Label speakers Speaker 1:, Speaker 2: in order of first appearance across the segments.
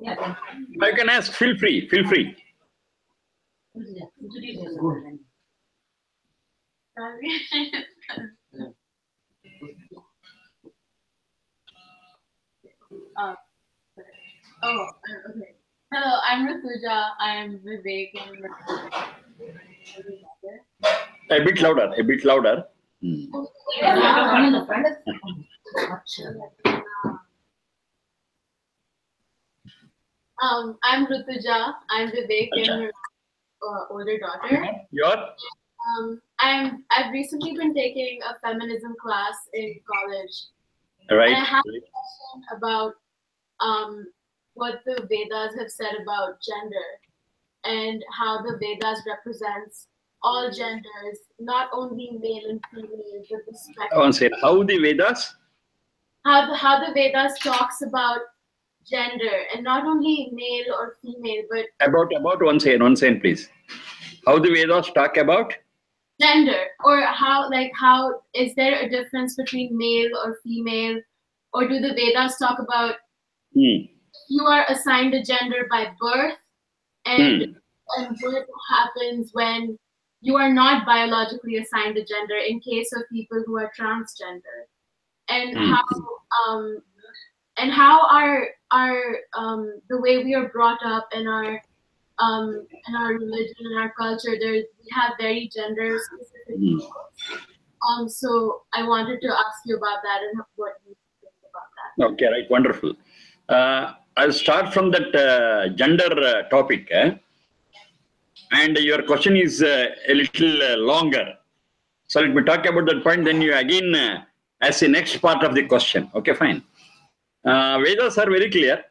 Speaker 1: I can ask, feel free, feel free.
Speaker 2: Okay. Hello, I'm Rituja. I'm Vivek.
Speaker 1: A bit louder, a bit louder.
Speaker 2: I'm Rituja. I'm Vivek and her older daughter.
Speaker 1: Your?
Speaker 2: I've recently been taking a feminism class in college.
Speaker 1: Right.
Speaker 2: And I have a question about what the Vedas have said about gender and how the Vedas represents all genders, not only male and female, but the spectrum.
Speaker 1: One second. How the Vedas?
Speaker 2: How the Vedas talks about gender and not only male or female, but
Speaker 1: About one second, please. How the Vedas talk about?
Speaker 2: Gender, or how is there a difference between male or female, or do the Vedas talk about you are assigned a gender by birth, and birth happens when you are not biologically assigned a gender, in case of people who are transgender, and how our the way we are brought up in our religion and our culture, we have very gender specific rules. So I wanted to ask you about that and what you think about that.
Speaker 1: Okay, right, wonderful. I'll start from that gender topic. And your question is a little longer. So let me talk about that point, then you again as the next part of the question. Okay, fine. Vedas are very clear.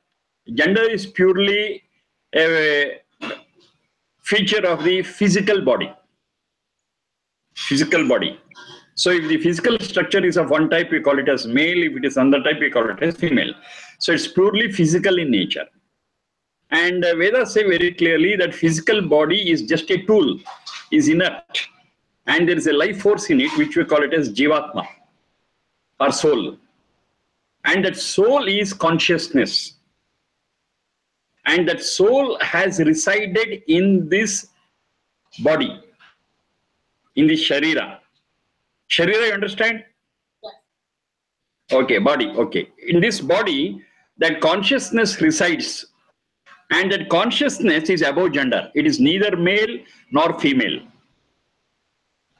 Speaker 1: Gender is purely a feature of the physical body. Physical body. So if the physical structure is of one type, we call it as male. If it is another type, we call it as female. So it's purely physical in nature. And Vedas say very clearly that physical body is just a tool, is inert. And there is a life force in it, which we call it as Jivatma, or soul. And that soul is consciousness. And that soul has resided in this body, in the Sharira. Sharira, you understand?
Speaker 2: Yes.
Speaker 1: Okay, body, okay. In this body, that consciousness resides. And that consciousness is above gender. It is neither male nor female.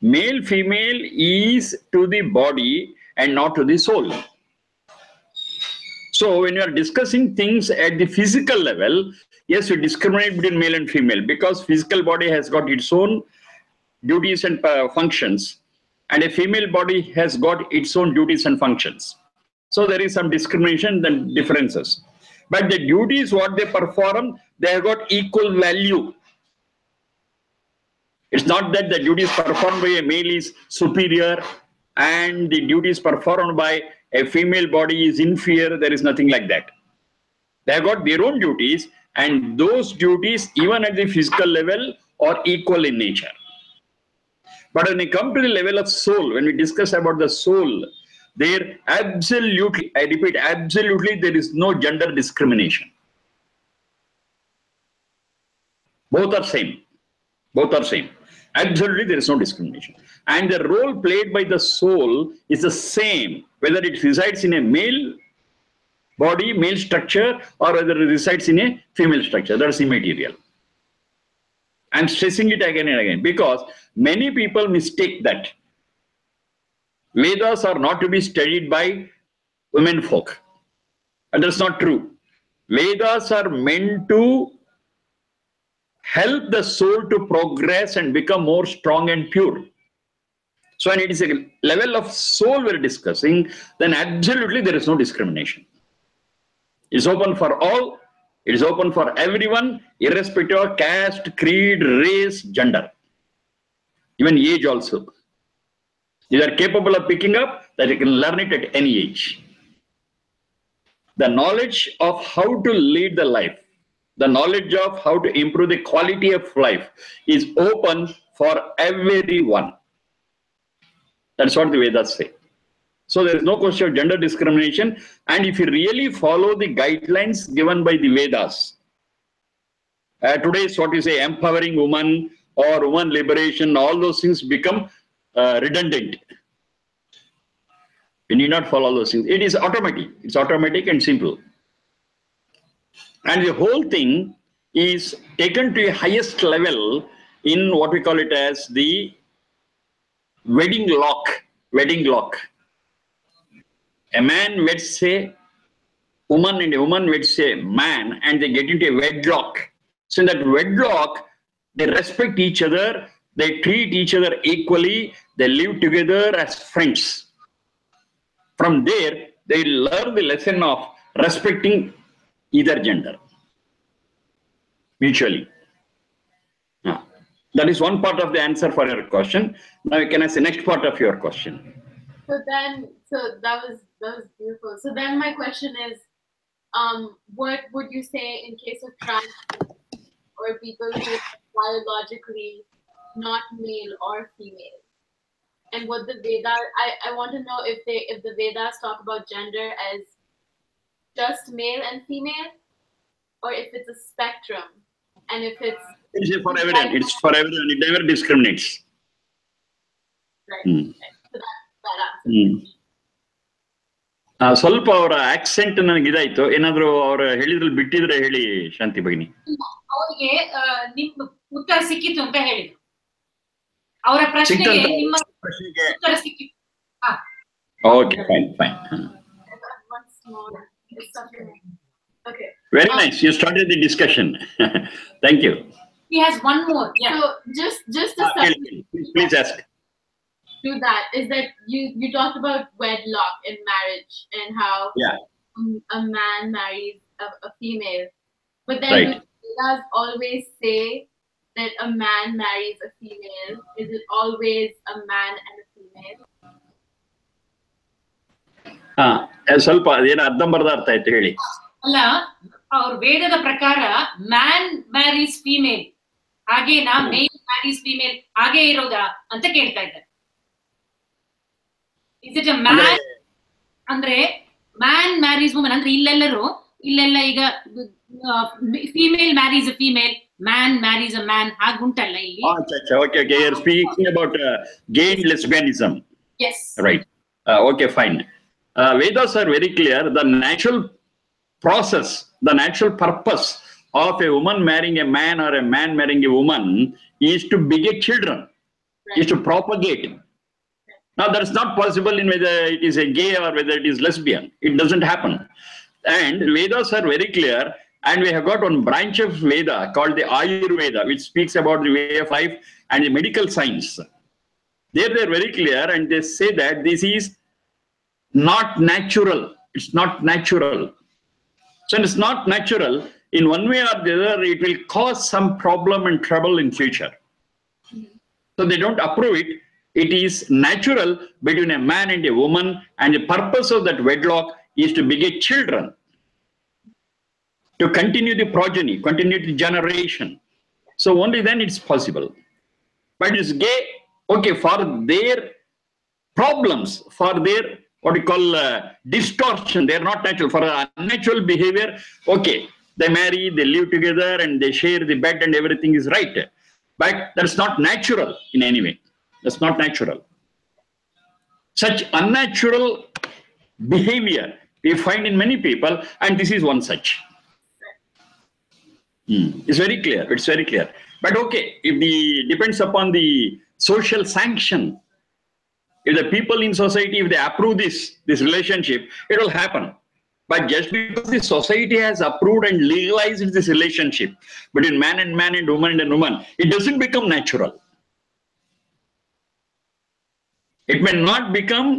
Speaker 1: Male, female is to the body and not to the soul. So when you are discussing things at the physical level, yes, you discriminate between male and female because physical body has got its own duties and functions, and a female body has got its own duties and functions. So there is some discrimination and differences. But the duties, what they perform, they have got equal value. It's not that the duties performed by a male is superior and the duties performed by a female body is inferior. There is nothing like that. They have got their own duties, and those duties, even at the physical level, are equal in nature. But when we come to the level of soul, when we discuss about the soul, there absolutely, I repeat, absolutely, there is no gender discrimination. Both are same. Both are same. Absolutely, there is no discrimination. And the role played by the soul is the same, whether it resides in a male body, male structure, or whether it resides in a female structure. That's immaterial. I'm stressing it again and again because many people mistake that. Vedas are not to be studied by women folk. And that's not true. Vedas are meant to help the soul to progress and become more strong and pure. So when it is a level of soul we're discussing, then absolutely there is no discrimination. It's open for all. It is open for everyone, irrespective of caste, creed, race, gender, even age also. You are capable of picking up that you can learn it at any age. The knowledge of how to lead the life, the knowledge of how to improve the quality of life is open for everyone. That's what the Vedas say. So there is no question of gender discrimination. And if you really follow the guidelines given by the Vedas, today's what you say, empowering woman or woman liberation, all those things become redundant. You need not follow all those things. It is automatic. It's automatic and simple. And the whole thing is taken to a highest level in what we call it as the wedding lock. Wedding lock. A man weds a woman and a woman weds a man, and they get into a wedlock. So in that wedlock, they respect each other, they treat each other equally, they live together as friends. From there, they learn the lesson of respecting either gender mutually. That is one part of the answer for your question. Now you can ask the next part of your question.
Speaker 2: So that was beautiful. So then my question is, what would you say in case of trans or people who are biologically not male or female? And what the Vedas, I want to know if the Vedas talk about gender as just male and female, or if it's a spectrum, and if it's
Speaker 1: for everyone. It's for everyone. It never discriminates.
Speaker 2: Right. So that
Speaker 1: ಸ್ವಲ್ಪ ಅವರ accent ನನಗೆ ಇದಾಯ್ತು. ಏನಾದ್ರು ಅವ್ರು ಹೇಳಿದ್ರಲ್ಲಿ ಬಿಟ್ಟಿದ್ರೆ ಹೇಳಿ ಶಾಂತಿ ಭಗಿನಿ.
Speaker 3: ಅವ್ರಿಗೆ ನಿಮ್ ಉತ್ತರ ಸಿಕ್ಕಿತು ಅಂತ ಹೇಳಿದ್ರು. ಅವರ ಪ್ರಶ್ನೆಗೆ ನಿಮ್ಮ ಉತ್ತರ ಸಿಕ್ಕಿತು.
Speaker 1: Okay, fine.
Speaker 2: Okay.
Speaker 1: Very nice. You started the discussion. Thank you.
Speaker 3: He has one more. Yeah.
Speaker 2: So just to
Speaker 1: please ask.
Speaker 2: Do that is that you talked about wedlock in marriage and how a man marries a female, but then Vedas always say that a man marries a female. Is it always a man and a female?
Speaker 1: ಸ್ವಲ್ಪ ಅದೇನು ಅರ್ಧಂಬರ್ಧ ಅರ್ಥ ಆಯ್ತು ಹೇಳಿ.
Speaker 3: ಅಲ್ಲ, ಅವ್ರ ವೇದದ ಪ್ರಕಾರ ಮ್ಯಾನ್ ಮ್ಯಾರೀಸ್ ಫೀಮೇಲ್ ಹಾಗೇನಾ, ಮೇಲ್ ಮ್ಯಾರೀಸ್ ಫೀಮೇಲ್ ಹಾಗೆ ಇರೋದಾ ಅಂತ ಕೇಳ್ತಾ ಇದ್ದಾರೆ. ಇಸ್ ಇಟ್ ಅ ಮ್ಯಾನ್ ಅಂದ್ರೆ ಮ್ಯಾನ್ ಮ್ಯಾರೀಸ್ ವುಮನ್ ಅಂದ್ರೆ ಇಲ್ಲೆಲ್ಲ ಈಗ female marries a female, man marries a man ಹಾಗುಂಟಲ್ಲ ಇಲ್ಲಿ.
Speaker 1: Okay. You're speaking about gay lesbianism.
Speaker 3: Yes.
Speaker 1: Right. Okay, fine. Vedas are very clear. The natural process, the natural purpose of a woman marrying a man or a man marrying a woman is to beget children, is to propagate. Now that is not possible in whether it is a gay or whether it is lesbian. It doesn't happen. And Vedas are very clear, and we have got one branch of Veda called the Ayurveda, which speaks about the way of life and the medical science. They're very clear, and they say that this is not natural. It's not natural. So it's not natural. In one way or the other, it will cause some problem and trouble in future. So they don't approve it. It is natural between a man and a woman, and the purpose of that wedlock is to beget children, to continue the progeny, continue the generation. So only then it's possible. But it's gay, okay, for their problems, for their what we call distortion, they are not natural. For unnatural behavior, okay, they marry, they live together, and they share the bed, and everything is right. But that's not natural in any way. That's not natural. Such unnatural behavior we find in many people, and this is one such. It's very clear. It's very clear. But okay, if depends upon the social sanction. If the people in society, if they approve this relationship, it will happen. But just because the society has approved and legalized this relationship between man and woman and woman, it doesn't become natural. It may not become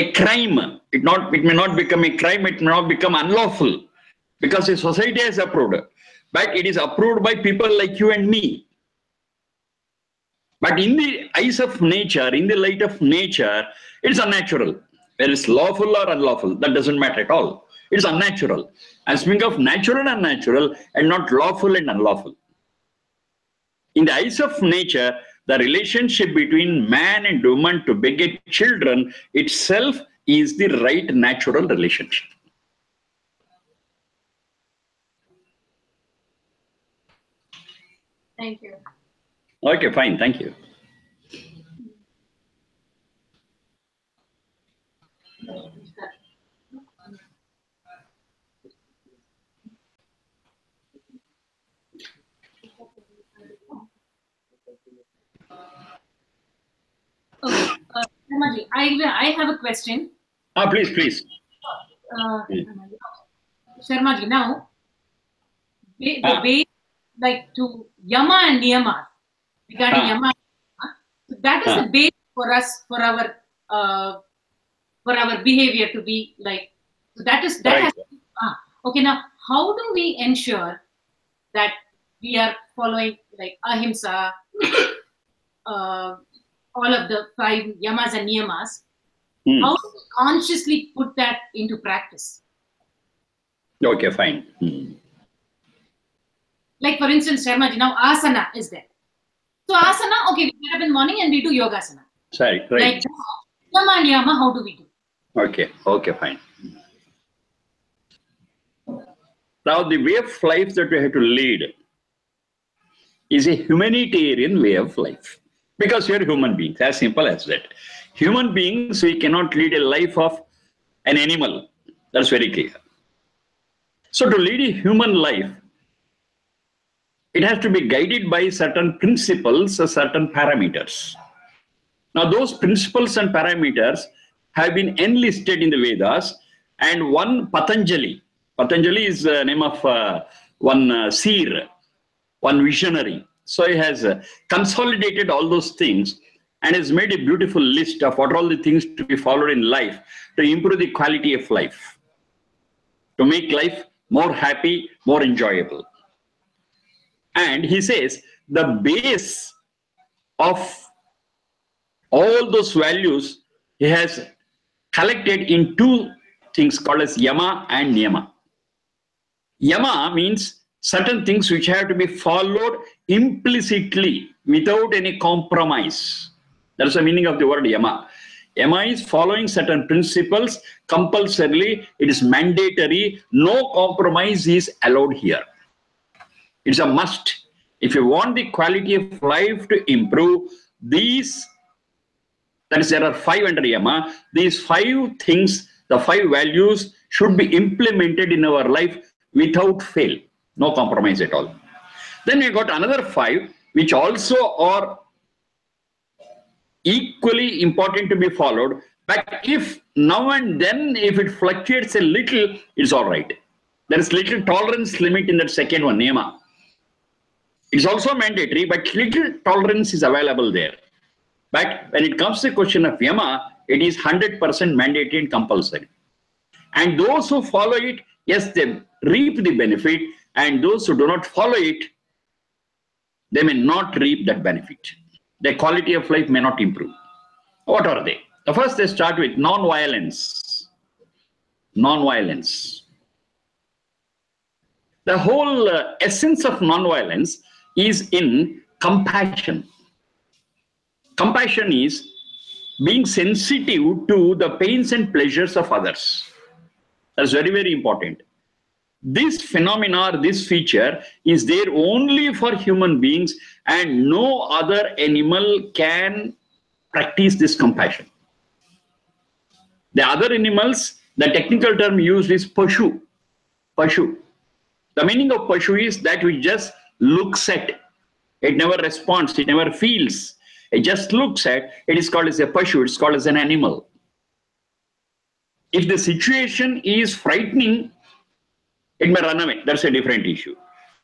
Speaker 1: a crime. It may not become a crime. It may not become unlawful because the society has approved. But it is approved by people like you and me. But in the eyes of nature, in the light of nature, it's unnatural. Whether it's lawful or unlawful, that doesn't matter at all. It's unnatural. I'm speaking of natural and unnatural, and not lawful and unlawful. In the eyes of nature, the relationship between man and woman to beget children itself is the right natural relationship.
Speaker 2: Thank you.
Speaker 1: Okay, fine. Thank you.
Speaker 3: Okay, Sharmaji, I have a question.
Speaker 1: Please, please.
Speaker 3: Sharmaji, now the way like to Yama and Niyama regarding Yama, so that is the base for us for our behavior to be like. So that is that.
Speaker 1: Right.
Speaker 3: Okay, now how do we ensure that we are following like ahimsa, all of the 5 yamas and niyamas? How do we consciously put that into practice?
Speaker 1: Okay, fine.
Speaker 3: Like for instance, Sharmaji, now asana is there. So asana, okay, we get up in the morning and we do yogasana.
Speaker 1: Sorry, right.
Speaker 3: Like yama and niyama, how do we do?
Speaker 1: Okay, okay, fine. Now, the way of life that we have to lead is a humanitarian way of life. Because we are human beings, as simple as that. Human beings, we cannot lead a life of an animal. That's very clear. So to lead a human life, it has to be guided by certain principles or certain parameters. Now, those principles and parameters have been enlisted in the Vedas, and one Patanjali is the name of one seer, one visionary. So he has consolidated all those things and has made a beautiful list of what are all the things to be followed in life to improve the quality of life, to make life more happy, more enjoyable. And he says the base of all those values he has collected in 2 things called as Yama and Niyama. Yama means certain things which have to be followed implicitly without any compromise. That's the meaning of the word Yama. Yama is following certain principles compulsorily. It is mandatory. No compromise is allowed here. It's a must. If you want the quality of life to improve, these, that is, there are 5 under Yama, these 5 things, the 5 values should be implemented in our life without fail. No compromise at all. Then we got another 5, which also are equally important to be followed. But if now and then, if it fluctuates a little, it's all right. There is little tolerance limit in that second one, Niyama. It's also mandatory, but little tolerance is available there. But when it comes to the question of Yama, it is 100% mandatory and compulsory. And those who follow it, yes, they reap the benefit, and those who do not follow it, they may not reap that benefit. Their quality of life may not improve. What are they? The first, they start with non-violence. Non-violence. The whole essence of non-violence is in compassion. Compassion is being sensitive to the pains and pleasures of others. That's very, very important. This phenomena, this feature is there only for human beings, and no other animal can practice this compassion. The other animals, the technical term used is pashu. Pashu. The meaning of pashu is that which just looks at. It never responds, it never feels. It just looks at. It is called as a pashu, it's called as an animal. If the situation is frightening, it may run away. That's a different issue.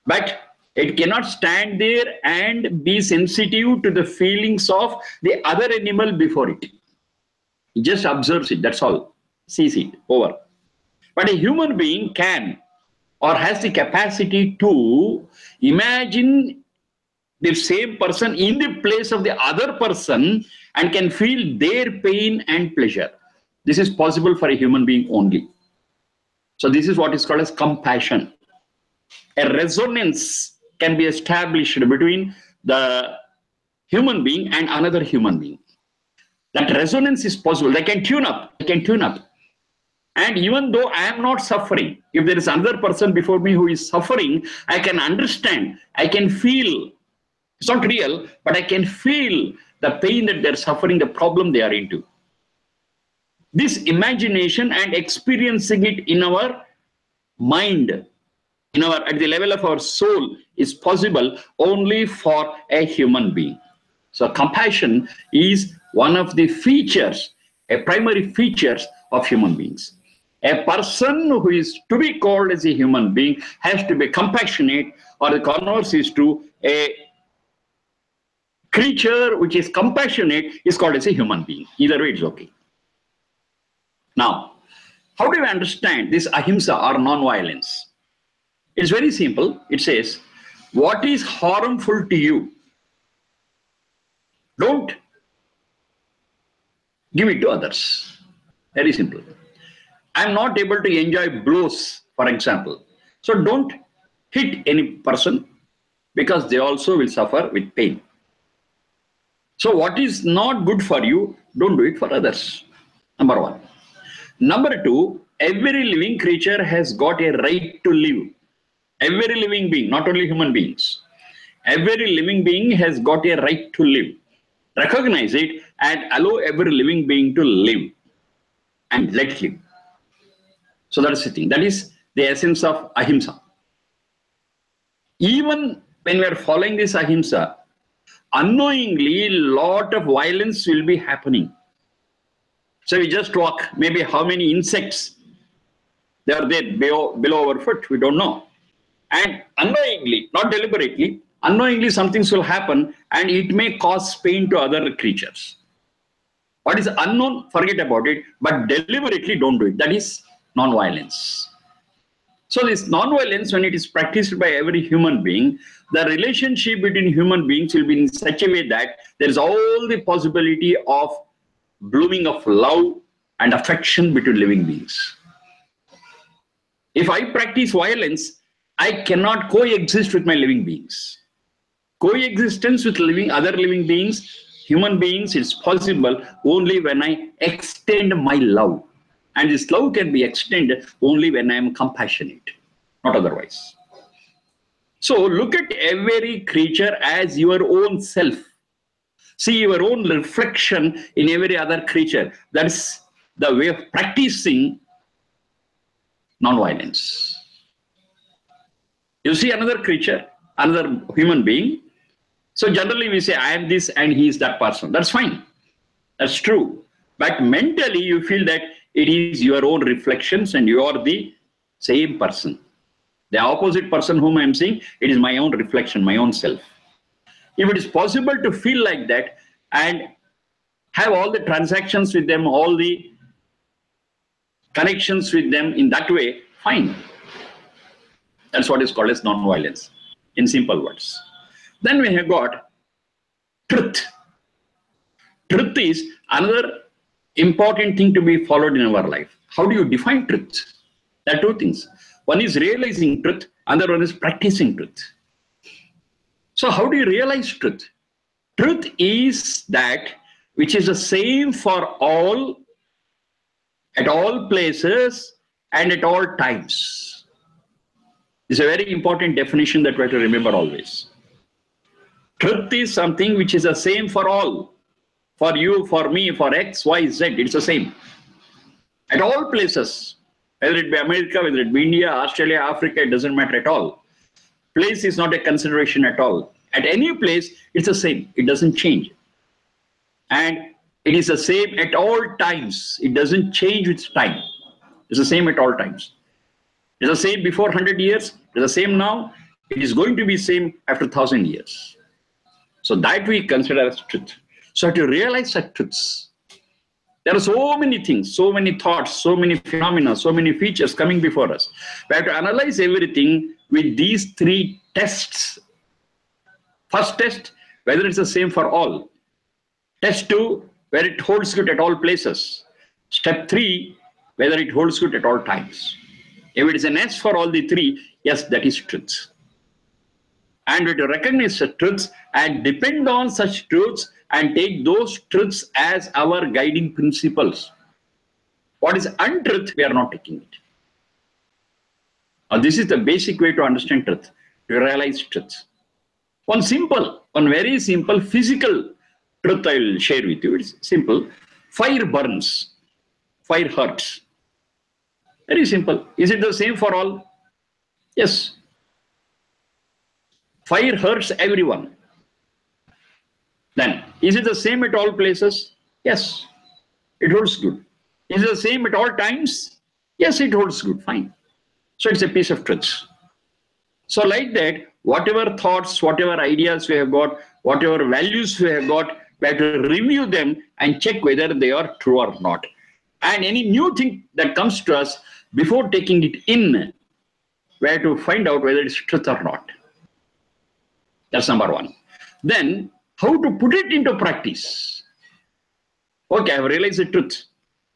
Speaker 1: But it cannot stand there and be sensitive to the feelings of the other animal before it. It just observes it, that's all. Sees it, over. But a human being can or has the capacity to imagine the same person in the place of the other person and can feel their pain and pleasure. This is possible for a human being only. So this is what is called as compassion. A resonance can be established between the human being and another human being. That resonance is possible. They can tune up. They can tune up. And even though I am not suffering, if there is another person before me who is suffering, I can understand. I can feel. It's not real, but I can feel the pain that they're suffering, the problem they are into. This imagination and experiencing it in our mind, at the level of our soul, is possible only for a human being. So compassion is one of the features, a primary features of human beings. A person who is to be called as a human being has to be compassionate, or the converse is true. A creature which is compassionate is called as a human being. Either way, it's okay. Now, how do we understand this ahimsa or non-violence? It's very simple. It says, what is harmful to you, don't give it to others. Very simple. I'm not able to enjoy blows, for example. So don't hit any person, because they also will suffer with pain. So what is not good for you, don't do it for others. Number one. Number two, every living creature has got a right to live. Every living being, not only human beings. Every living being has got a right to live. Recognize it and allow every living being to live. And let live. So that is the thing. That is the essence of ahimsa. Even when we are following this ahimsa, unknowingly, lot of violence will be happening. So we just walk, maybe how many insects they are there below our foot, we don't know. And unknowingly, not deliberately, unknowingly some things will happen and it may cause pain to other creatures. What is unknown, forget about it, but deliberately don't do it. That is non-violence. So this non-violence, when it is practiced by every human being, the relationship between human beings will be in such a way that there is all the possibility of blooming of love and affection between living beings. If I practice violence, I cannot coexist with my living beings. Coexistence with other living beings, human beings, is possible only when I extend my love. And this love can be extended only when I am compassionate, not otherwise. So look at every creature as your own self. See your own reflection in every other creature. That's the way of practicing non-violence. You see another creature, another human being. So generally we say, I am this and he is that person. That's fine. That's true. But mentally you feel that it is your own reflections and you are the same person. The opposite person whom I am seeing, it is my own reflection, my own self. If it is possible to feel like that and have all the transactions with them, all the connections with them in that way, fine. That's what is called as non-violence, in simple words. Then we have got truth. Truth is another important thing to be followed in our life. How do you define truth? There are two things. One is realizing truth, another one is practicing truth. So how do you realize truth? Truth is that which is the same for all, at all places, and at all times. It's a very important definition that we have to remember always. Truth is something which is the same for all. For you, for me, for X, Y, Z, it's the same. At all places, whether it be America, whether it be India, Australia, Africa, it doesn't matter at all. Place is not a consideration at all. At any place, it's the same. It doesn't change. And it is the same at all times. It doesn't change with time. It's the same at all times. It's the same before 100 years. It's the same now. It is going to be same after 1,000 years. So that we consider as truth. So to realize that truths, there are so many things, so many thoughts, so many phenomena, so many features coming before us. We have to analyze everything with these three tests. First test, whether it's the same for all. Test 2, whether it holds good at all places. Step 3, whether it holds good at all times. If it is an S for all the three, yes, that is truth. And we have to recognize the truths and depend on such truths and take those truths as our guiding principles. What is untruth, we are not taking it. Now, this is the basic way to understand truth, to realize truth. One very simple physical truth I will share with you. It's simple. Fire burns. Fire hurts. Very simple. Is it the same for all? Yes. Fire hurts everyone. Then, is it the same at all places? Yes. It holds good. Is it the same at all times? Yes, it holds good. Fine. So it's a piece of truth. So like that, whatever thoughts, whatever ideas we have got, whatever values we have got, we have to review them and check whether they are true or not. And any new thing that comes to us, before taking it in, we have to find out whether it's truth or not. That's number one. Then, how to put it into practice? Okay, I have realized the truth.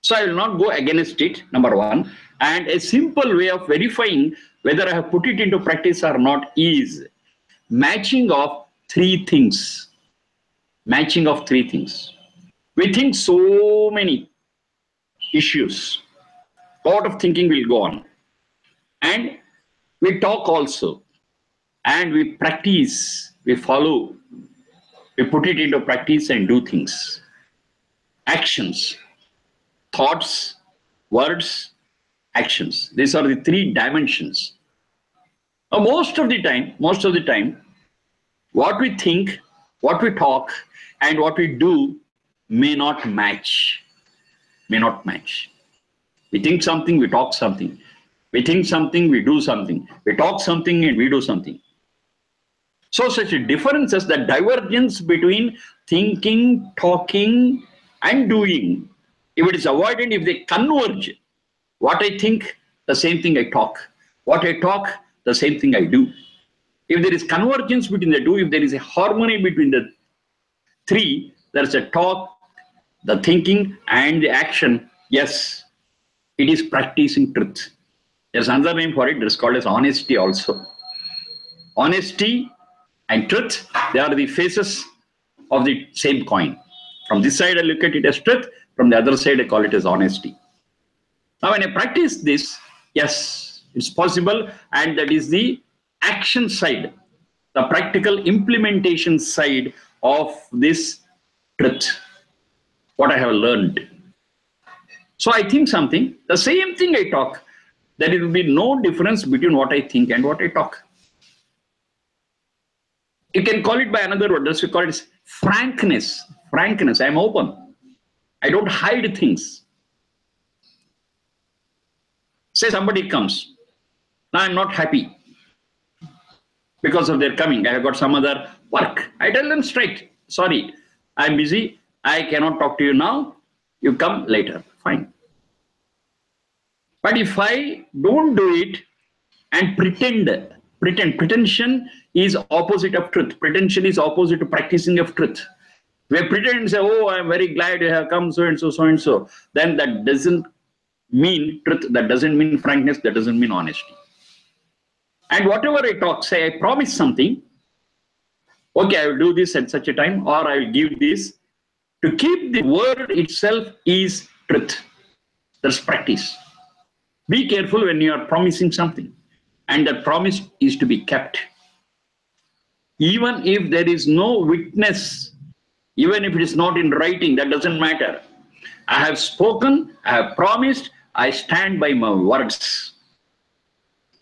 Speaker 1: So I will not go against it, number one. And a simple way of verifying whether I have put it into practice or not is matching of three things. Matching of three things. We think so many issues. A lot of thinking will go on. And we talk also. And we practice, we follow, we put it into practice and do things. Actions, thoughts, words, actions. These are the three dimensions. Now, most of the time, what we think, what we talk, and what we do may not match. May not match. We think something, we talk something. We think something, we do something. We talk something and we do something. So such a difference as the divergence between thinking, talking, and doing. If it is avoided, if they converge, what I think, the same thing I talk. What I talk, the same thing I do. If there is convergence between the two, if there is a harmony between the three, there is a talk, the thinking, and the action. Yes, it is practicing truth. There's another name for it. It's called as honesty also. Honesty and truth, they are the faces of the same coin. From this side, I look at it as truth. From the other side, I call it as honesty. Now, when I practice this, yes, it's possible. And that is the action side, the practical implementation side of this truth, what I have learned. So I think something, the same thing I talk, there will be no difference between what I think and what I talk. You can call it by another word. Let's call it frankness. Frankness. I'm open. I don't hide things. Say somebody comes. Now I'm not happy because of their coming. I have got some other work. I tell them straight. Sorry, I'm busy. I cannot talk to you now. You come later. Fine. But if I don't do it and pretension is opposite of truth. Pretension is opposite to practicing of truth. We pretend and say, oh, I'm very glad you have come, so and so, so and so. Then that doesn't mean truth. That doesn't mean frankness. That doesn't mean honesty. And whatever I talk, say I promise something. Okay, I will do this at such a time, or I will give this. To keep the word itself is truth. That's practice. Be careful when you are promising something. And that promise is to be kept. Even if there is no witness, even if it is not in writing, that doesn't matter. I have spoken, I have promised, I stand by my words.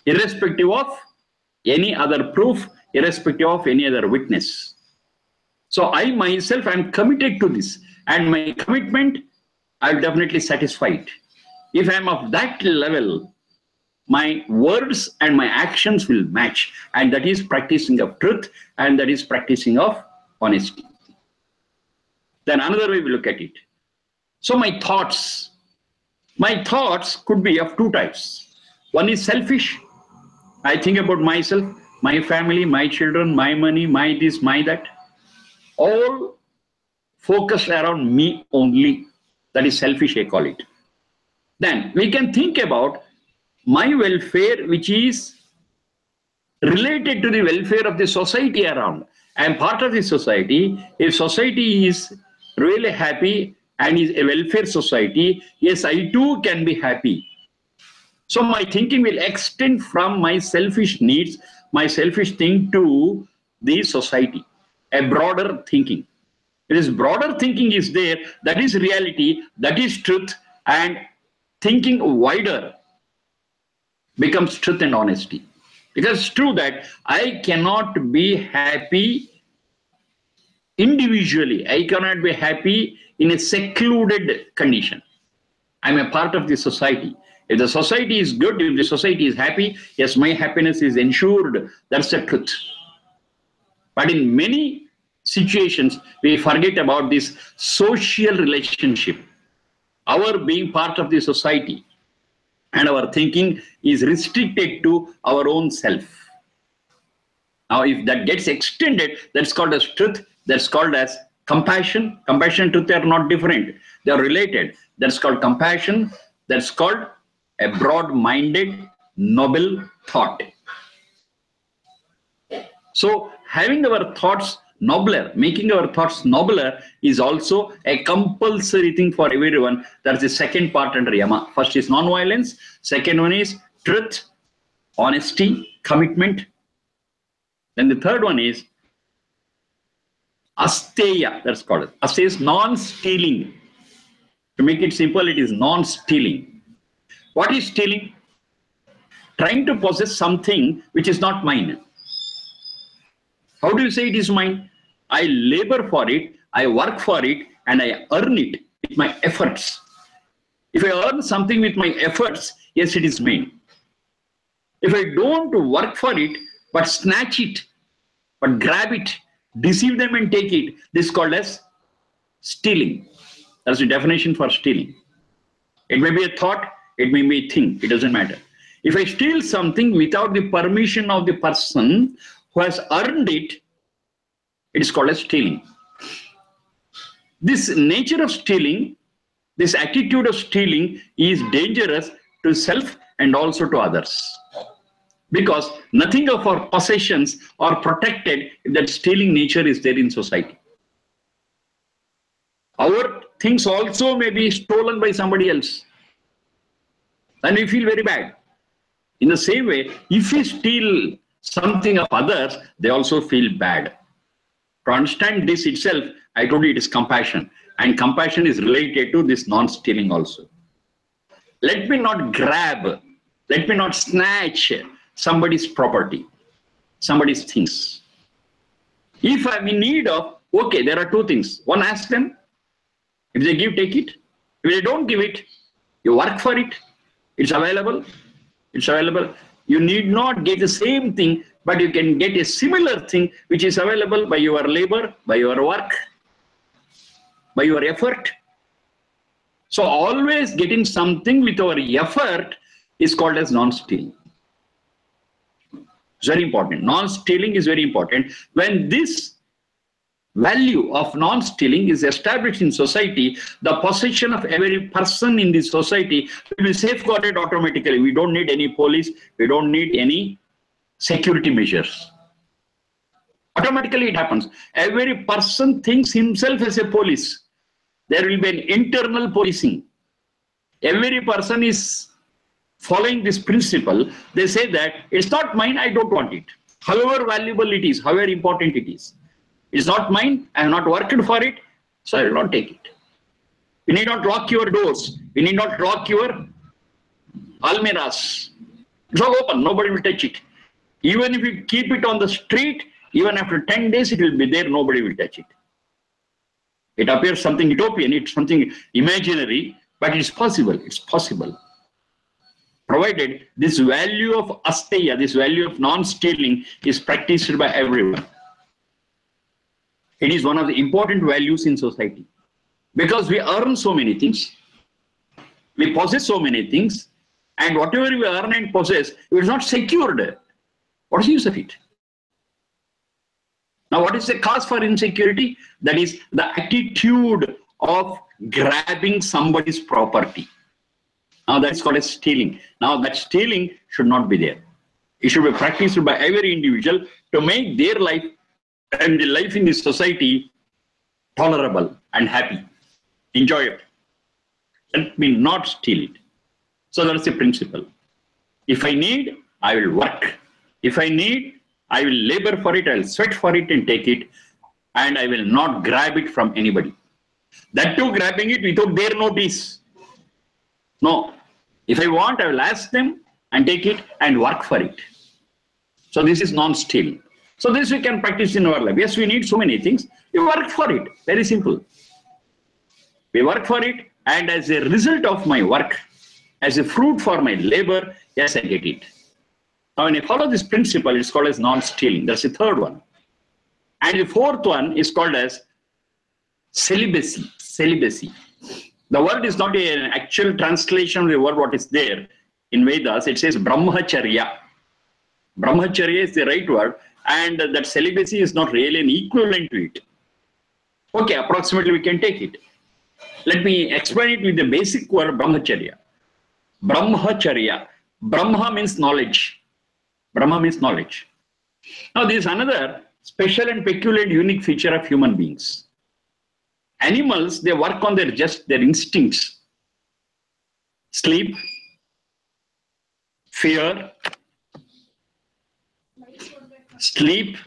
Speaker 1: Irrespective of any other proof, irrespective of any other witness. So I myself am committed to this. And my commitment, I will definitely satisfy it. If I am of that level, my words and my actions will match. And that is practicing of truth, and that is practicing of honesty. Then another way we look at it. So my thoughts could be of two types. One is selfish. I think about myself, my family, my children, my money, my this, my that. All focused around me only. That is selfish, I call it. Then we can think about my welfare, which is related to the welfare of the society around. I am part of this society. If society is really happy and is a welfare society, yes, I too can be happy. So my thinking will extend from my selfish needs, my selfish thing to the society, a broader thinking. This broader thinking is there, that is reality, that is truth, and thinking wider becomes truth and honesty. Because it's true that I cannot be happy individually. I cannot be happy in a secluded condition. I'm a part of the society. If the society is good, if the society is happy, yes, my happiness is ensured. That's the truth. But in many situations, we forget about this social relationship, our being part of the society, and our thinking is restricted to our own self. Now, if that gets extended, that's called as truth, that's called as compassion. Compassion and truth are not different, they are related. That's called compassion, that's called a broad-minded, noble thought. So, having our thoughts nobler, making our thoughts nobler is also a compulsory thing for everyone. That's the second part under Yama. First is non-violence. Second one is truth, honesty, commitment. Then the third one is asteya. That's called it. Asteya is non-stealing. To make it simple, it is non-stealing. What is stealing? Trying to possess something which is not mine. How do you say it is mine? I labor for it, I work for it, and I earn it with my efforts. If I earn something with my efforts, yes, it is mine. If I don't work for it, but snatch it, but grab it, deceive them and take it, this is called as stealing. That's the definition for stealing. It may be a thought, it may be a thing, it doesn't matter. If I steal something without the permission of the person who has earned it, it is called as stealing. This nature of stealing, this attitude of stealing is dangerous to self and also to others. Because nothing of our possessions are protected if that stealing nature is there in society. Our things also may be stolen by somebody else. And we feel very bad. In the same way, if we steal something of others, they also feel bad. To understand this itself, I told you it is compassion. And compassion is related to this non-stealing also. Let me not grab, let me not snatch somebody's property, somebody's things. If I'm in need of, okay, there are two things. One, ask them. If they give, take it. If they don't give it, you work for it. It's available. It's available. You need not get the same thing, but you can get a similar thing which is available by your labor, by your work, by your effort. So always getting something with our effort is called as non-stealing. It's very important. Non-stealing is very important. When this value of non-stealing is established in society, the possession of every person in this society will be safeguarded automatically. We don't need any police. We don't need any security measures. Automatically it happens. Every person thinks himself as a police. There will be an internal policing. Every person is following this principle. They say that it's not mine, I don't want it. However valuable it is, however important it is. It's not mine, I have not worked for it, so I will not take it. You need not lock your doors. You need not lock your almiras. It's all open, nobody will touch it. Even if you keep it on the street, even after 10 days, it will be there, nobody will touch it. It appears something utopian, it's something imaginary, but it's possible, it's possible. Provided this value of asteya, this value of non-stealing is practiced by everyone. It is one of the important values in society. Because we earn so many things, we possess so many things, and whatever we earn and possess, it is not secured. What is the use of it? Now, what is the cause for insecurity? That is the attitude of grabbing somebody's property. Now, that is called as stealing. Now, that stealing should not be there. It should be practiced by every individual to make their life and the life in this society tolerable and happy. Enjoy it. Let me not steal it. So that's the principle. If I need, I will work. If I need, I will labor for it, I will sweat for it and take it, and I will not grab it from anybody. That too, grabbing it without their notice. No. If I want, I will ask them and take it and work for it. So this is non-stealing. So this we can practice in our life. Yes, we need so many things. We work for it. Very simple. We work for it, and as a result of my work, as a fruit for my labor, yes, I get it. Now, when I follow this principle, it's called as non-stealing. That's the third one. And the fourth one is called as celibacy. Celibacy. The word is not an actual translation of the word what is there in Vedas. It says brahmacharya. Brahmacharya is the right word, and that celibacy is not really an equivalent to it. Okay, approximately we can take it. Let me explain it with the basic word brahmacharya. Brahmacharya. Brahma means knowledge. Brahma means knowledge. Now, this is another special and peculiar and unique feature of human beings. Animals, they work on their instincts. Sleep, fear, sleep,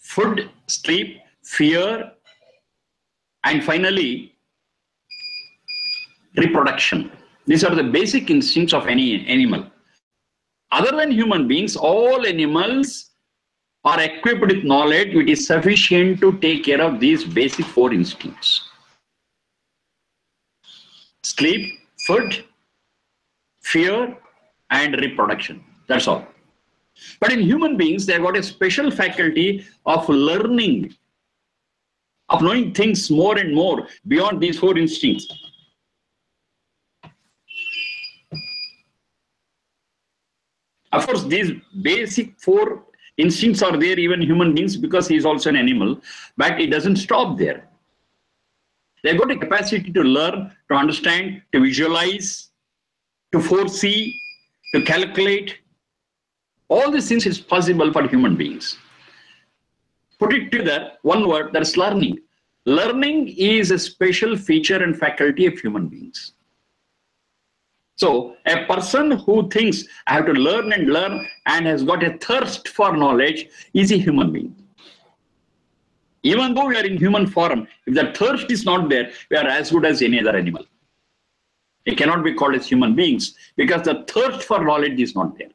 Speaker 1: food, sleep, fear, and finally, reproduction. These are the basic instincts of any animal. Other than human beings, all animals are equipped with knowledge which is sufficient to take care of these basic four instincts. Sleep, food, fear, and reproduction. That's all. But in human beings, they've got a special faculty of learning, of knowing things more and more beyond these four instincts. Of course, these basic four instincts are there even in human beings because he is also an animal, but it doesn't stop there. They've got a capacity to learn, to understand, to visualize, to foresee, to calculate. All these things is possible for human beings. Put it together, one word, that is learning. Learning is a special feature and faculty of human beings. So a person who thinks I have to learn and has got a thirst for knowledge is a human being. Even though we are in human form, if the thirst is not there, we are as good as any other animal. It cannot be called as human beings because the thirst for knowledge is not there.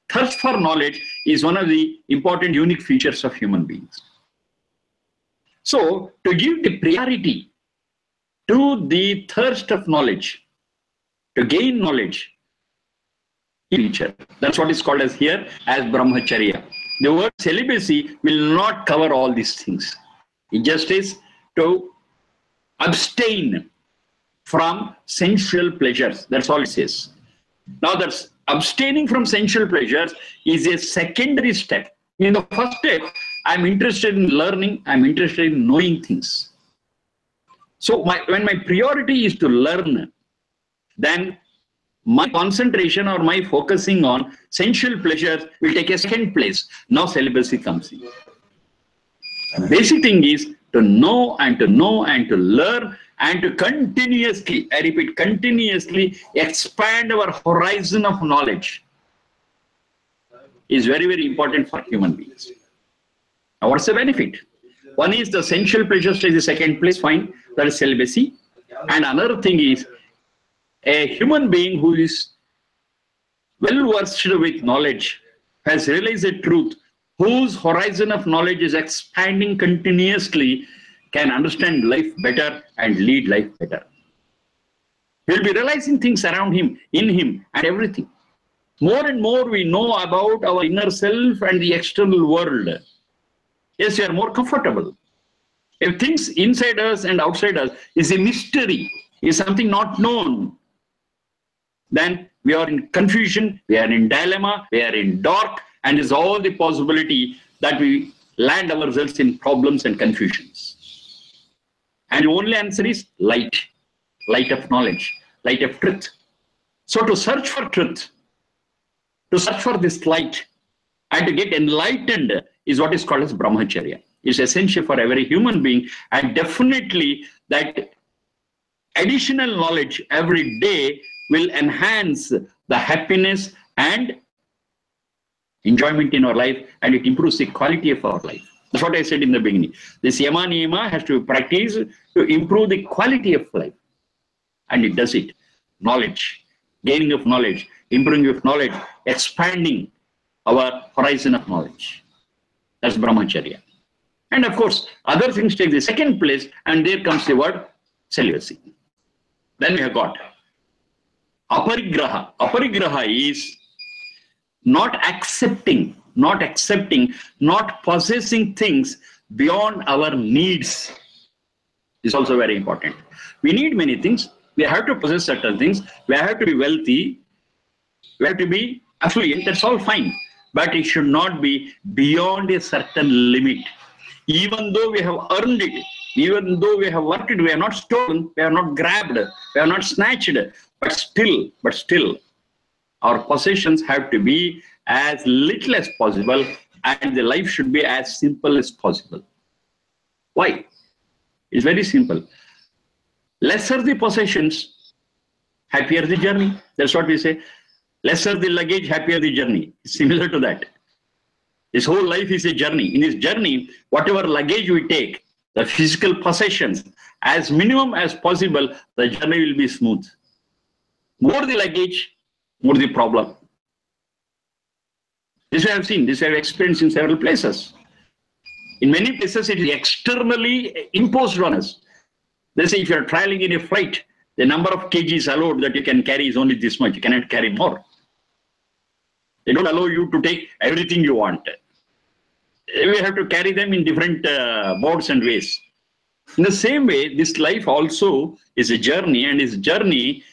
Speaker 1: Thirst for knowledge is one of the important unique features of human beings. So to give the priority to the thirst of knowledge, to gain knowledge, feature. That's what is called as here as brahmacharya. The word celibacy will not cover all these things. It just is to abstain from sensual pleasures. That's all it says. Now that's abstaining from sensual pleasures is a secondary step. In the first step, I'm interested in learning, I'm interested in knowing things. So when my priority is to learn, then my concentration or my focusing on sensual pleasures will take a second place. Now celibacy comes in. The basic thing is to know and to learn and to continuously, I repeat, continuously expand our horizon of knowledge is very, very important for human beings. Now what's the benefit? One is the sensual pleasures takes the second place, fine, that is celibacy. And another thing is a human being who is well versed with knowledge has realized the truth, whose horizon of knowledge is expanding continuously, can understand life better and lead life better. He'll be realizing things around him, in him, and everything. More and more we know about our inner self and the external world. Yes, we are more comfortable. If things inside us and outside us is a mystery, is something not known, then we are in confusion, we are in dilemma, we are in dark, and there's all the possibility that we land ourselves in problems and confusions. And the only answer is light, light of knowledge, light of truth. So to search for truth, to search for this light, And to get enlightened is what is called as brahmacharya. It's essential for every human being, and definitely that additional knowledge every day will enhance the happiness and enjoyment in our life, and it improves the quality of our life. That's what I said in the beginning. This yama niyama has to be practiced to improve the quality of life. And it does it. Knowledge, gaining of knowledge, improving of knowledge, expanding our horizon of knowledge. That's brahmacharya. And of course, other things take the second place, and there comes the word celibacy. Then we have got aparigraha. Aparigraha is not accepting, not possessing things beyond our needs. Is also very important. We need many things. We have to possess certain things. We have to be wealthy. We have to be affluent. That's all fine. But it should not be beyond a certain limit. Even though we have earned it, even though we have worked it, we have not stolen, we have not grabbed, we have not snatched, but still, our possessions have to be as little as possible, and the life should be as simple as possible. Why? It's very simple. Lesser the possessions, happier the journey. That's what we say. Lesser the luggage, happier the journey. It's similar to that. This whole life is a journey. In this journey, whatever luggage we take, the physical possessions, as minimum as possible, the journey will be smooth. More the luggage, more the problem. This I have seen, this I have experienced in several places. In many places, it is externally imposed on us. They say if you are traveling in a flight, the number of kgs allowed that you can carry is only this much. You cannot carry more. They don't allow you to take everything you want. We have to carry them in different modes and ways. In the same way, this life also is a journey, and this journey,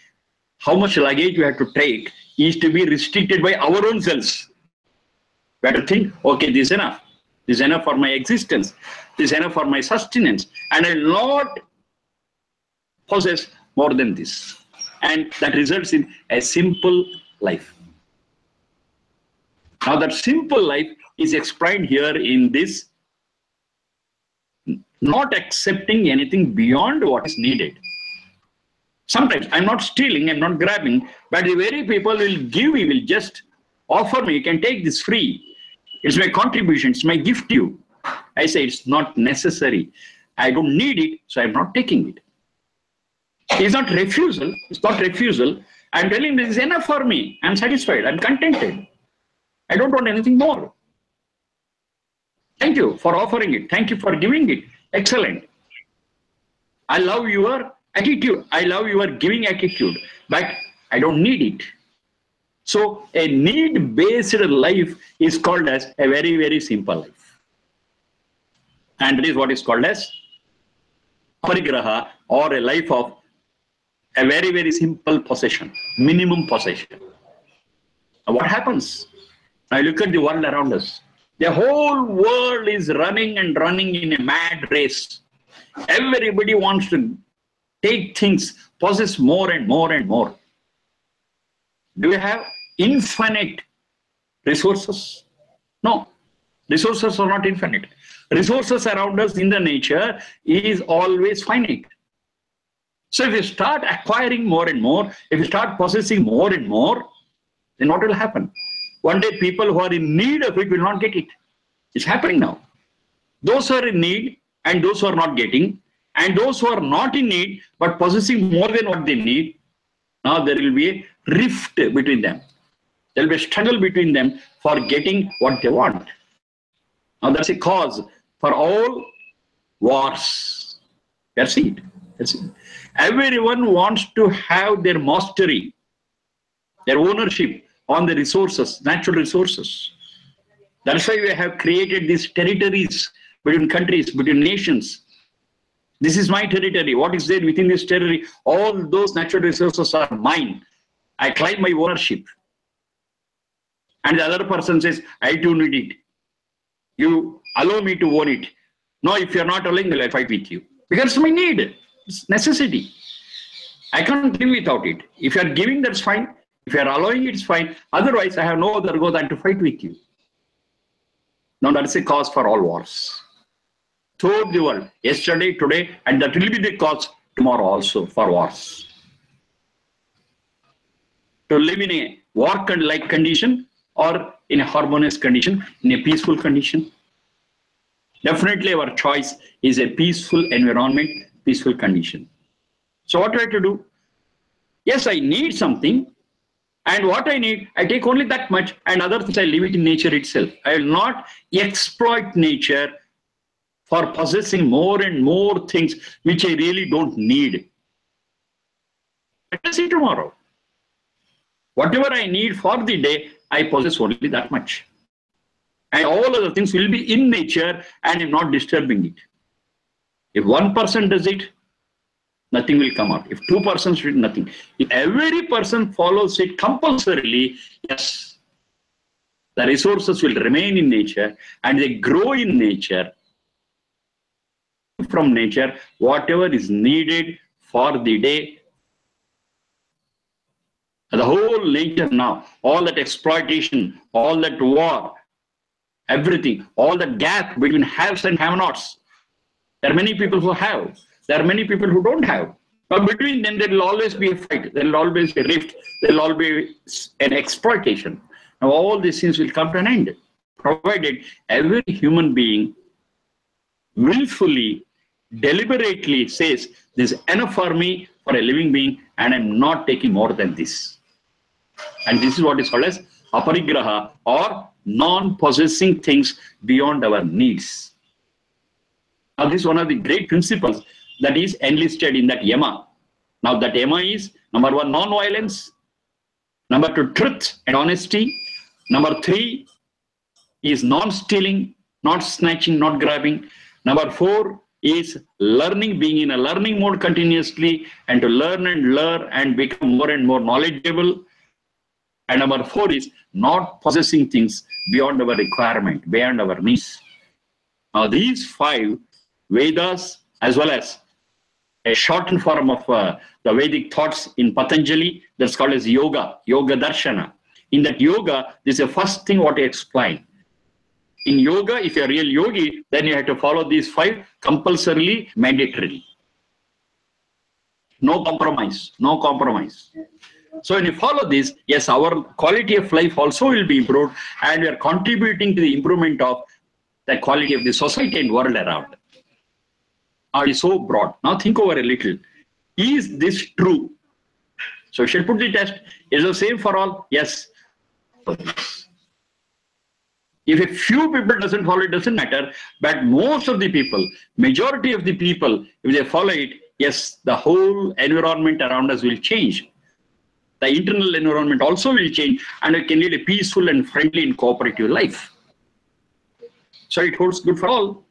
Speaker 1: how much luggage we have to take is to be restricted by our own selves. We have to think, okay, this is enough. This is enough for my existence. This is enough for my sustenance. And I will not possess more than this. And that results in a simple life. Now that simple life is explained here in this not accepting anything beyond what is needed. Sometimes I'm not stealing, I'm not grabbing, but the very people will give me, will just offer me, you can take this free. It's my contribution, it's my gift to you. I say it's not necessary. I don't need it, so I'm not taking it. It's not refusal, it's not refusal. I'm telling this is enough for me. I'm satisfied, I'm contented. I don't want anything more. Thank you for offering it. Thank you for giving it. Excellent. I love your attitude. I love your giving attitude, but I don't need it. So a need-based life is called as a very, very simple life. And that is what is called as parigraha, or a life of a very, very simple possession, minimum possession. Now what happens? Now look at the world around us. The whole world is running and running in a mad race. Everybody wants to take things, possess more and more and more. Do we have infinite resources? No. Resources are not infinite. Resources around us in the nature is always finite. So if you start acquiring more and more, if you start possessing more and more, then what will happen? One day people who are in need of it will not get it. It's happening now. Those who are in need and those who are not getting, and those who are not in need but possessing more than what they need, now there will be a rift between them. There will be a struggle between them for getting what they want. Now that's a cause for all wars. That's it. That's it. Everyone wants to have their mastery, their ownership on the resources, natural resources. That's why we have created these territories between countries, between nations. This is my territory. What is there within this territory? All those natural resources are mine. I claim my ownership. And the other person says, I do need it. You allow me to own it. No, if you're not allowing, I'll fight with you. Because it's my need. It's necessity. I can't live without it. If you're giving, that's fine. If you are allowing it, it's fine. Otherwise, I have no other goal than to fight with you. Now that is a cause for all wars. Throughout the world, yesterday, today, and that will be the cause tomorrow also for wars. To live in a war-like condition or in a harmonious condition, in a peaceful condition. Definitely our choice is a peaceful environment, peaceful condition. So what do I have to do? Yes, I need something, and what I need, I take only that much, and other things I leave it in nature itself. I will not exploit nature for possessing more and more things which I really don't need. Let us see tomorrow. Whatever I need for the day, I possess only that much. And all other things will be in nature, and I'm not disturbing it. If one person does it, nothing will come out. If two persons do it, nothing. If every person follows it compulsorily, yes, the resources will remain in nature and they grow in nature. From nature, whatever is needed for the day, the whole nature now, all that exploitation, all that war, everything, all that gap between haves and have-nots. There are many people who have. There are many people who don't have. But between them, there will always be a fight. There will always be a rift. There will always be an exploitation. Now, all these things will come to an end, provided every human being willfully, deliberately says, this is enough for me, for a living being, and I'm not taking more than this. And this is what is called as aparigraha, or non-possessing things beyond our needs. Now, this is one of the great principles that is enlisted in that yama. Now, that yama is, number one, non-violence. Number two, truth and honesty. Number three is non-stealing, not snatching, not grabbing. Number four is learning, being in a learning mode continuously, and to learn and become more and more knowledgeable. And number four is not possessing things beyond our requirement, beyond our needs. Now, these five Vedas, as well as a shortened form of the Vedic thoughts in Patanjali, that's called as yoga, yoga darshana. In that yoga, this is the first thing what I explain. In yoga, if you're a real yogi, then you have to follow these five compulsorily, mandatorily. No compromise, no compromise. So when you follow this, yes, our quality of life also will be improved, and we are contributing to the improvement of the quality of the society and world around. It is so broad. Now think over a little. Is this true? So we shall put the test. Is the same for all? Yes. If a few people doesn't follow it, doesn't matter. But most of the people, majority of the people, if they follow it, yes, the whole environment around us will change. The internal environment also will change, and we can lead a peaceful and friendly and cooperative life. So it holds good for all.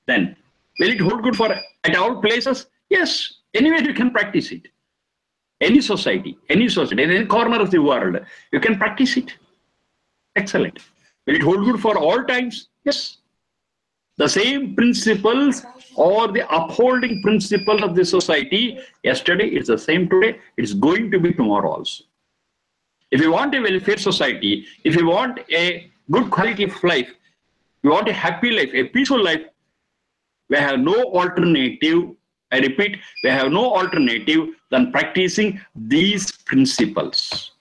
Speaker 1: Then, will it hold good for at all places? Yes. Anywhere you can practice it. Any society, in any corner of the world, you can practice it. Excellent. Will it hold good for all times? Yes. The same principles or the upholding principles of the society, yesterday it's the same today, it's going to be tomorrow also. If you want a welfare society, if you want a good quality of life, you want a happy life, a peaceful life, we have no alternative, I repeat, we have no alternative than practicing these principles.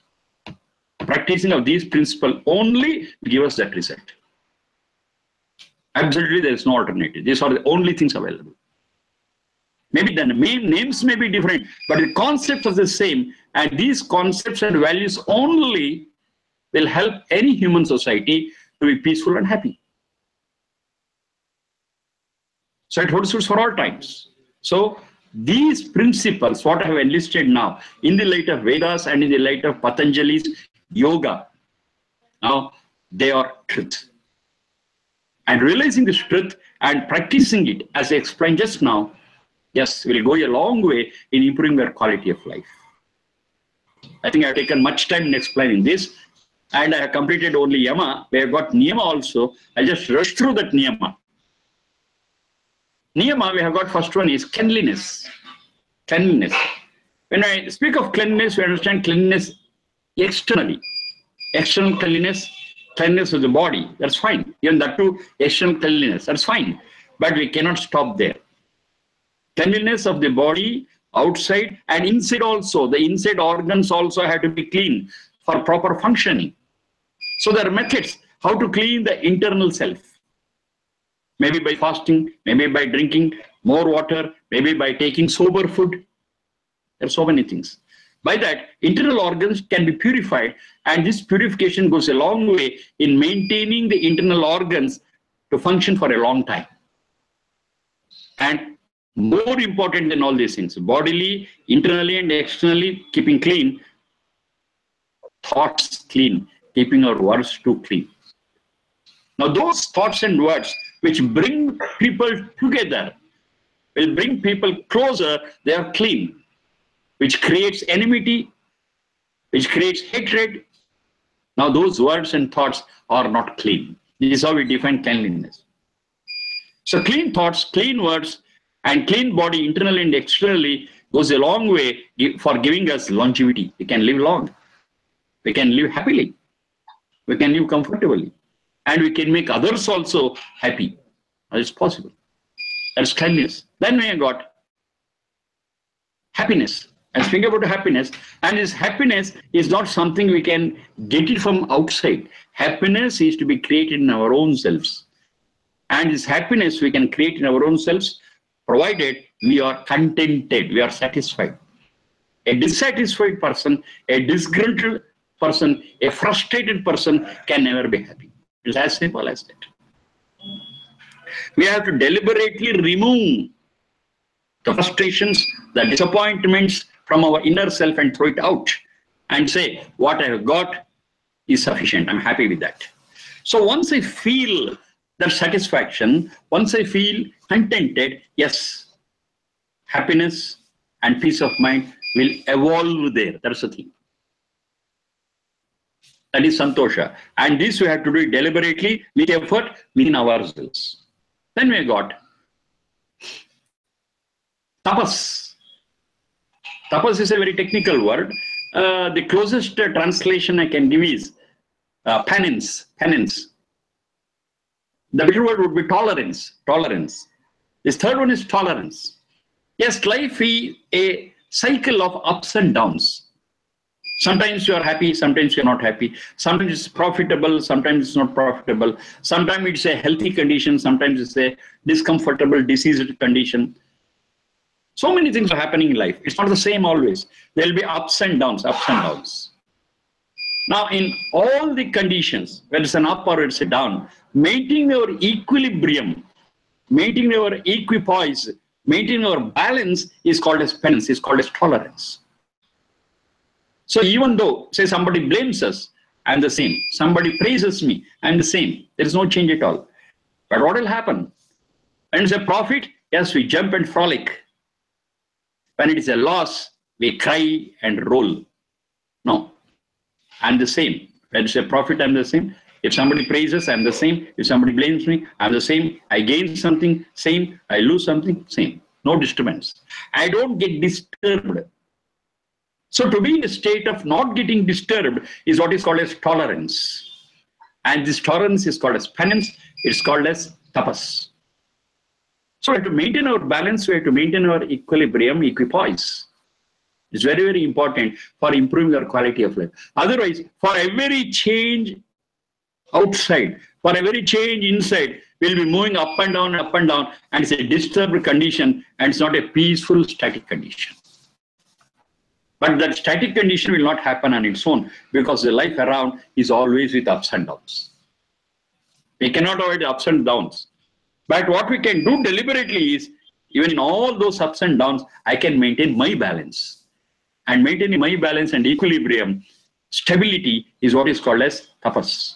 Speaker 1: Practicing of these principles only give us that result. Absolutely, there is no alternative. These are the only things available. Maybe the names may be different, but the concepts are the same, and these concepts and values only will help any human society to be peaceful and happy. So it holds good for all times. So these principles, what I have enlisted now, in the light of Vedas and in the light of Patanjali's yoga, now they are truth. And realizing this truth and practicing it, as I explained just now, yes, will go a long way in improving their quality of life. I think I have taken much time in explaining this, and I have completed only yama. We have got niyama also. I'll just rush through that niyama. Niyama, we have got first one is cleanliness. Cleanliness. When I speak of cleanliness, we understand cleanliness externally. External cleanliness, cleanliness of the body, that's fine. Even that too, external cleanliness, that's fine. But we cannot stop there. Cleanliness of the body, outside and inside also. The inside organs also have to be clean for proper functioning. So there are methods how to clean the internal self. Maybe by fasting, maybe by drinking more water, maybe by taking sober food. There are so many things. By that, internal organs can be purified, and this purification goes a long way in maintaining the internal organs to function for a long time. And more important than all these things, bodily, internally and externally, keeping clean, thoughts clean, keeping our words too clean. Now those thoughts and words which bring people together, will bring people closer, they are clean. Which creates enmity, which creates hatred. Now those words and thoughts are not clean. This is how we define cleanliness. So clean thoughts, clean words, and clean body internally and externally goes a long way for giving us longevity. We can live long. We can live happily. We can live comfortably. And we can make others also happy. That is possible. That's cleanliness. Then we have got happiness. And speaking about happiness, and this happiness is not something we can get it from outside. Happiness is to be created in our own selves. And this happiness we can create in our own selves, provided we are contented, we are satisfied. A dissatisfied person, a disgruntled person, a frustrated person can never be happy. It's as simple as that. We have to deliberately remove the frustrations, the disappointments from our inner self and throw it out and say, what I have got is sufficient. I'm happy with that. So once I feel that satisfaction, once I feel contented, yes, happiness and peace of mind will evolve there. That's the thing. That is santosha. And this we have to do it deliberately with effort within ourselves. Then we got tapas. Tapas is a very technical word. The closest translation I can give is penance. Penance. The better word would be tolerance. Tolerance. This third one is tolerance. Yes, life is a cycle of ups and downs. Sometimes you are happy, sometimes you are not happy. Sometimes it's profitable, sometimes it's not profitable. Sometimes it's a healthy condition, sometimes it's a discomfortable, diseased condition. So many things are happening in life. It's not the same always. There will be ups and downs, ups and downs. Now, in all the conditions, whether it's an up or it's a down, maintaining our equilibrium, maintaining our equipoise, maintaining our balance is called as penance, is called as tolerance. So even though, say, somebody blames us, I'm the same. Somebody praises me, I'm the same. There is no change at all. But what will happen? When it's a profit, yes, we jump and frolic. When it is a loss, we cry and roll. No, I'm the same. When it's a profit, I'm the same. If somebody praises, I'm the same. If somebody blames me, I'm the same. I gain something, same. I lose something, same. No disturbance. I don't get disturbed. So to be in a state of not getting disturbed is what is called as tolerance. And this tolerance is called as penance. It's called as tapas. So we have to maintain our balance. We have to maintain our equilibrium, equipoise. It's very, very important for improving our quality of life. Otherwise, for every change outside, for every change inside, we'll be moving up and down, and it's a disturbed condition, and it's not a peaceful, static condition. But that static condition will not happen on its own, because the life around is always with ups and downs. We cannot avoid the ups and downs. But what we can do deliberately is, even in all those ups and downs, I can maintain my balance. And maintaining my balance and equilibrium, stability is what is called as tapas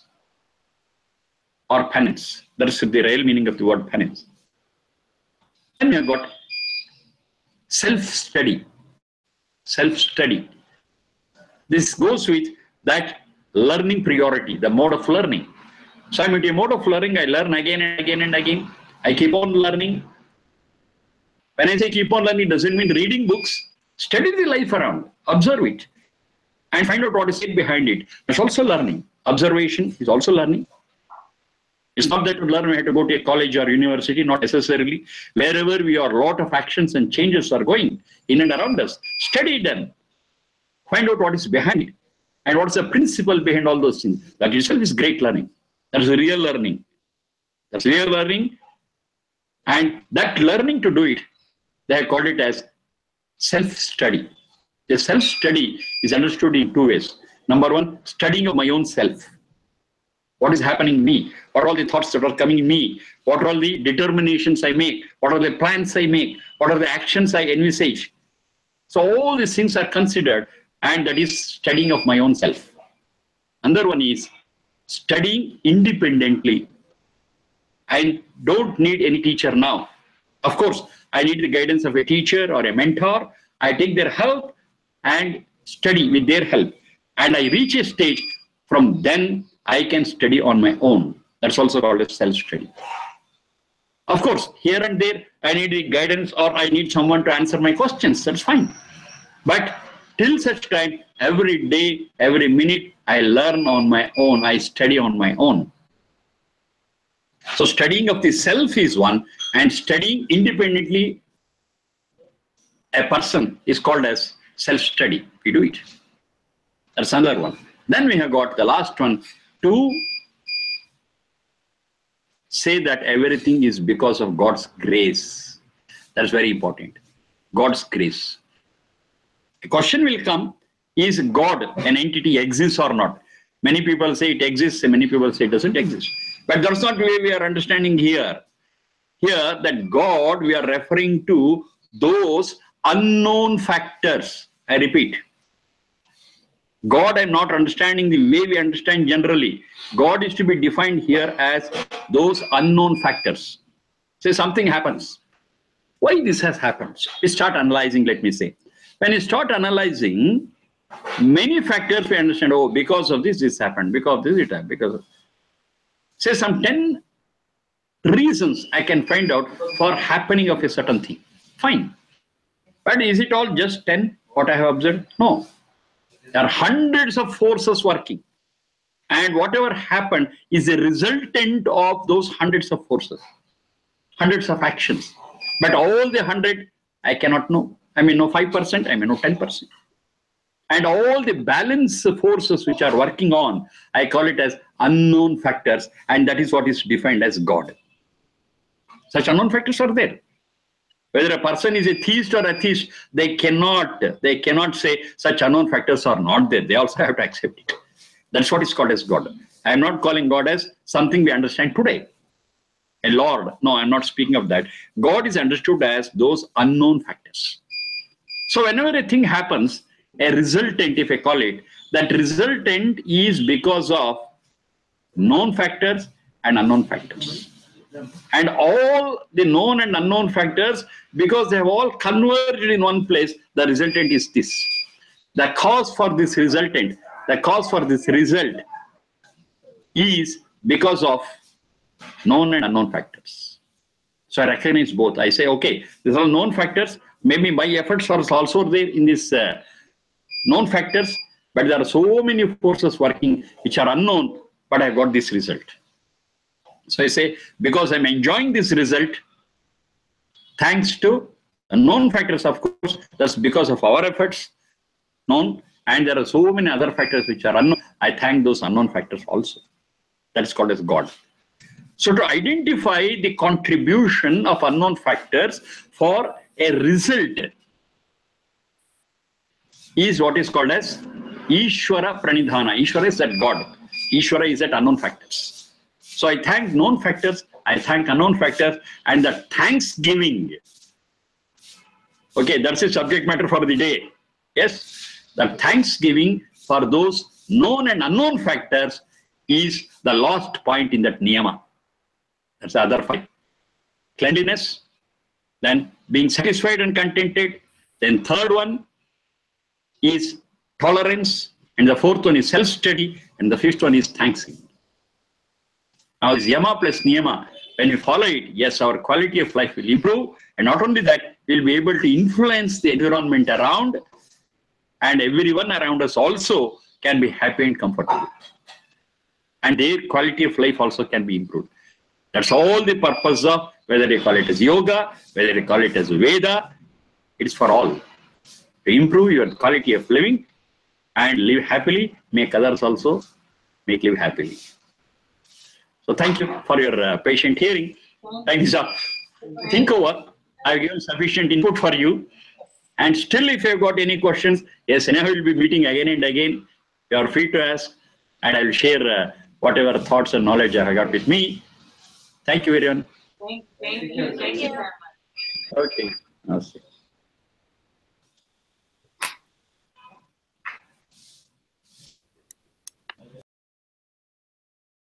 Speaker 1: or penance. That is the real meaning of the word penance. Then we have got self-study. Self-study. This goes with that learning priority, the mode of learning. So I'm into a mode of learning, I learn again and again and again. I keep on learning. When I say keep on learning, it doesn't mean reading books. Study the life around, observe it, and find out what is it behind it. That's also learning. Observation is also learning. It's not that to learn we have to go to a college or university, not necessarily. Wherever we are, a lot of actions and changes are going in and around us. Study them. Find out what is behind it. And what's the principle behind all those things. That itself is great learning. That's real learning. That's real learning. And that learning to do it, they have called it as self-study. The self-study is understood in two ways. Number one, studying of my own self. What is happening in me? What are all the thoughts that are coming in me? What are all the determinations I make? What are the plans I make? What are the actions I envisage? So all these things are considered, and that is studying of my own self. Another one is studying independently. I don't need any teacher now. Of course, I need the guidance of a teacher or a mentor. I take their help and study with their help. And I reach a stage, from then I can study on my own. That's also called a self-study. Of course, here and there, I need the guidance or I need someone to answer my questions. That's fine. But till such time, every day, every minute, I learn on my own. I study on my own. So studying of the self is one, and studying independently a person is called as self-study. We do it. That's another one. Then we have got the last one, to say that everything is because of God's grace. That's very important. God's grace. The question will come, is God an entity, exists or not? Many people say it exists, and many people say it doesn't exist. But that's not the way we are understanding here. Here, that God, we are referring to those unknown factors. I repeat, God, I'm not understanding the way we understand generally. God is to be defined here as those unknown factors. Say something happens. Why this has happened? We start analyzing, let me say. When you start analyzing, many factors we understand, oh, because of this happened, because of this it happened, because of... Say some 10 reasons I can find out for happening of a certain thing. Fine. But is it all just 10, what I have observed? No. There are hundreds of forces working. And whatever happened is a resultant of those hundreds of forces, hundreds of actions. But all the 100, I cannot know. I may know 5%, I may know 10%. And all the balance forces which are working on, I call it as unknown factors. And that is what is defined as God. Such unknown factors are there. Whether a person is a theist or atheist, they cannot say such unknown factors are not there. They also have to accept it. That's what is called as God. I am not calling God as something we understand today. A Lord. No, I'm not speaking of that. God is understood as those unknown factors. So whenever a thing happens, a resultant, if I call it, that resultant is because of known factors and unknown factors. And all the known and unknown factors, because they have all converged in one place, the resultant is this. The cause for this resultant, the cause for this result is because of known and unknown factors. So I recognize both. I say, okay, these are known factors. Maybe my efforts are also there in this known factors, but there are so many forces working which are unknown, but I got this result. So I say, because I'm enjoying this result, thanks to known factors, of course, that's because of our efforts, known, and there are so many other factors which are unknown. I thank those unknown factors also. That's called as God. So to identify the contribution of unknown factors for a result is what is called as Ishvara Pranidhana. Ishvara is that God. Ishvara is that unknown factors. So I thank known factors, I thank unknown factors, and the thanksgiving. Okay, that's the subject matter for the day. Yes, the thanksgiving for those known and unknown factors is the last point in that niyama. That's the other 5. Cleanliness, then being satisfied and contented. Then third one is tolerance, and the fourth one is self-study, and the fifth one is thanksgiving. Now, this yama plus niyama, when we follow it, yes, our quality of life will improve. And not only that, we'll be able to influence the environment around, and everyone around us also can be happy and comfortable. and their quality of life also can be improved. That's all the purpose of whether they call it as yoga, whether they call it as Veda, it's for all. To improve your quality of living and live happily, make others also live happily. So thank you for your patient hearing. Thank you, sir. Think over. I've given sufficient input for you. And still, if you've got any questions, yes, Neha will be meeting again and again. You are free to ask, and I will share whatever thoughts and knowledge I have got with me. Thank you, everyone.
Speaker 3: Thank you very much.
Speaker 1: Okay. Namaste.